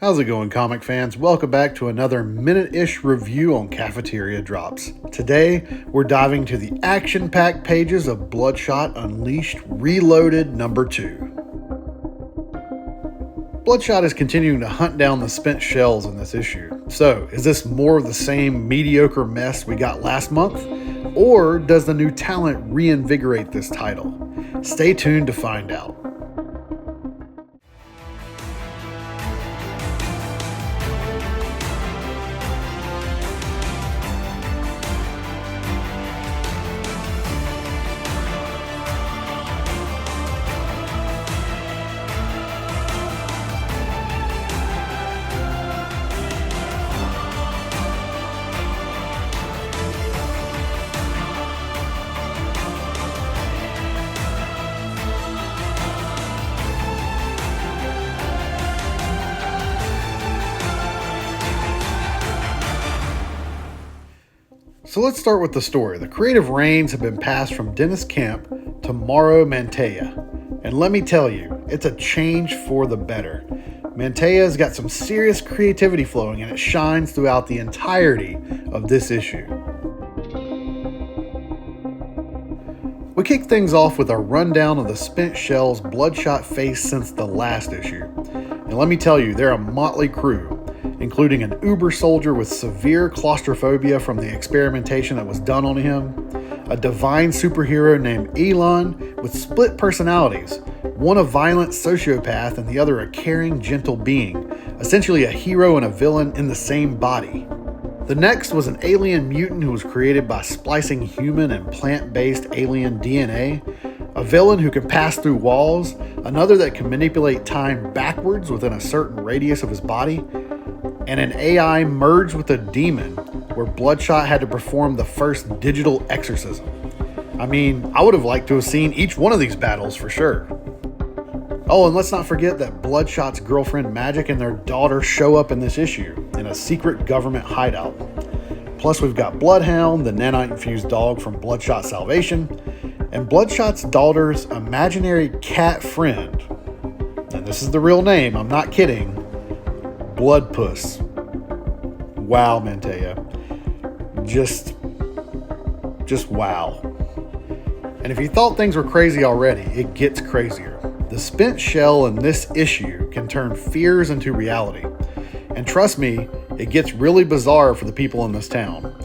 How's it going, comic fans? Welcome back to another minute-ish review on Cafeteria Drops. Today, we're diving to the action-packed pages of Bloodshot Unleashed Reloaded number 2. Bloodshot is continuing to hunt down the spent shells in this issue. So, is this more of the same mediocre mess we got last month? Or does the new talent reinvigorate this title? Stay tuned to find out. So let's start with the story. The creative reins have been passed from Dennis Kemp to Mauro Mantegna. And let me tell you, it's a change for the better. Mantegna's got some serious creativity flowing and it shines throughout the entirety of this issue. We kick things off with a rundown of the spent shells Bloodshot faced since the last issue. And let me tell you, they're a motley crew, including an uber soldier with severe claustrophobia from the experimentation that was done on him, a divine superhero named Elon with split personalities, one a violent sociopath and the other a caring, gentle being, essentially a hero and a villain in the same body. The next was an alien mutant who was created by splicing human and plant-based alien DNA, a villain who can pass through walls, another that can manipulate time backwards within a certain radius of his body, and an AI merged with a demon where Bloodshot had to perform the first digital exorcism. I mean, I would have liked to have seen each one of these battles for sure. Oh, and let's not forget that Bloodshot's girlfriend Magic and their daughter show up in this issue in a secret government hideout. Plus we've got Bloodhound, the nanite-infused dog from Bloodshot Salvation, and Bloodshot's daughter's imaginary cat friend. And this is the real name, I'm not kidding. BLOODPUSS. Wow, Mantegna. Just wow. And if you thought things were crazy already, it gets crazier. The spent shell in this issue can turn fears into reality. And trust me, it gets really bizarre for the people in this town.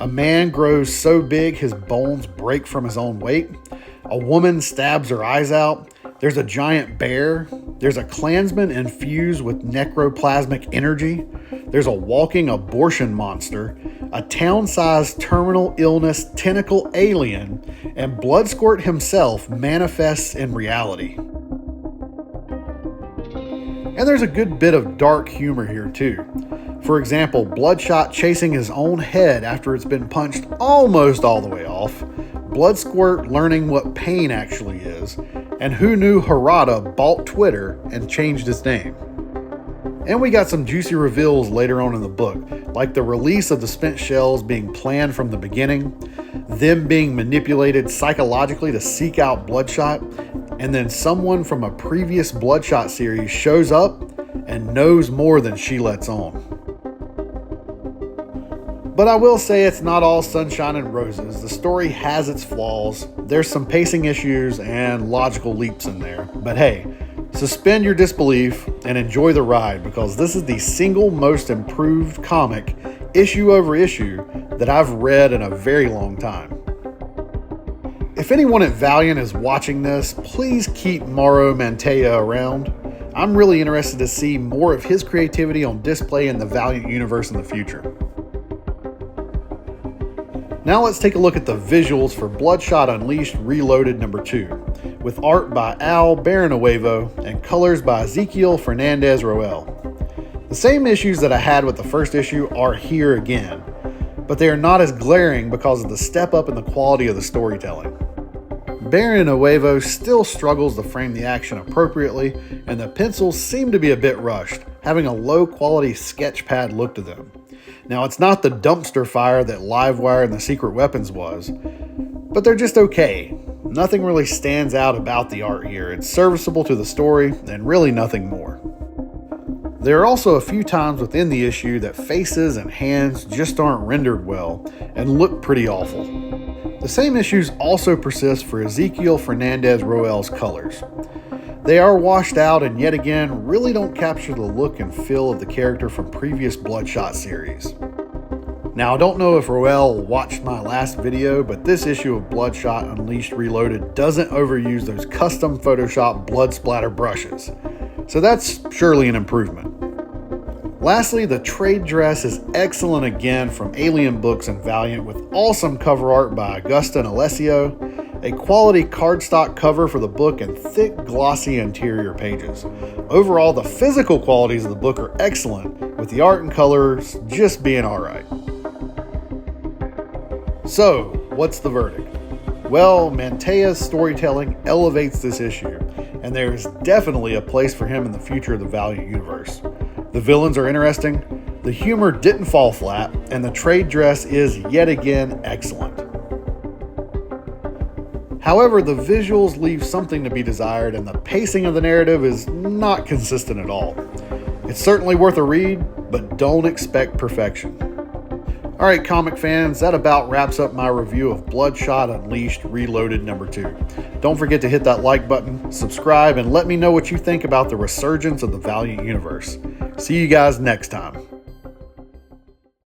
A man grows so big his bones break from his own weight. A woman stabs her eyes out. There's a giant bear. There's a Klansman infused with necroplasmic energy. There's a walking abortion monster, a town-sized terminal illness tentacle alien, and Bloodsquirt himself manifests in reality. And there's a good bit of dark humor here too. For example, Bloodshot chasing his own head after it's been punched almost all the way off, Bloodsquirt learning what pain actually is, and who knew Harada bought Twitter and changed his name. And we got some juicy reveals later on in the book, like the release of the spent shells being planned from the beginning, them being manipulated psychologically to seek out Bloodshot, and then someone from a previous Bloodshot series shows up and knows more than she lets on. But I will say it's not all sunshine and roses. The story has its flaws. There's some pacing issues and logical leaps in there. But hey, suspend your disbelief and enjoy the ride because this is the single most improved comic, issue over issue, that I've read in a very long time. If anyone at Valiant is watching this, please keep Mauro Mantegna around. I'm really interested to see more of his creativity on display in the Valiant universe in the future. Now let's take a look at the visuals for Bloodshot Unleashed Reloaded number 2, with art by Al Baranuevo and colors by Ezequiel Fernandez-Roel. The same issues that I had with the first issue are here again, but they are not as glaring because of the step up in the quality of the storytelling. Baranuevo still struggles to frame the action appropriately, and the pencils seem to be a bit rushed, having a low quality sketch pad look to them. Now, it's not the dumpster fire that Livewire and the Secret Weapons was, but they're just okay. Nothing really stands out about the art here. It's serviceable to the story and really nothing more. There are also a few times within the issue that faces and hands just aren't rendered well and look pretty awful. The same issues also persist for Ezekiel Fernandez Roel's colors. They are washed out and yet again really don't capture the look and feel of the character from previous Bloodshot series. Now, I don't know if Roel watched my last video, but this issue of Bloodshot Unleashed Reloaded doesn't overuse those custom Photoshop blood splatter brushes, so that's surely an improvement. Lastly, the trade dress is excellent again from Alien Books and Valiant with awesome cover art by Augusta and Alessio, a quality cardstock cover for the book, and thick glossy interior pages. Overall, the physical qualities of the book are excellent, with the art and colors just being alright. So, what's the verdict? Well, Mantea's storytelling elevates this issue, and there is definitely a place for him in the future of the Valiant universe. The villains are interesting, the humor didn't fall flat, and the trade dress is yet again excellent. However, the visuals leave something to be desired, and the pacing of the narrative is not consistent at all. It's certainly worth a read, but don't expect perfection. Alright, comic fans, that about wraps up my review of Bloodshot Unleashed Reloaded number 2. Don't forget to hit that like button, subscribe, and let me know what you think about the resurgence of the Valiant universe. See you guys next time.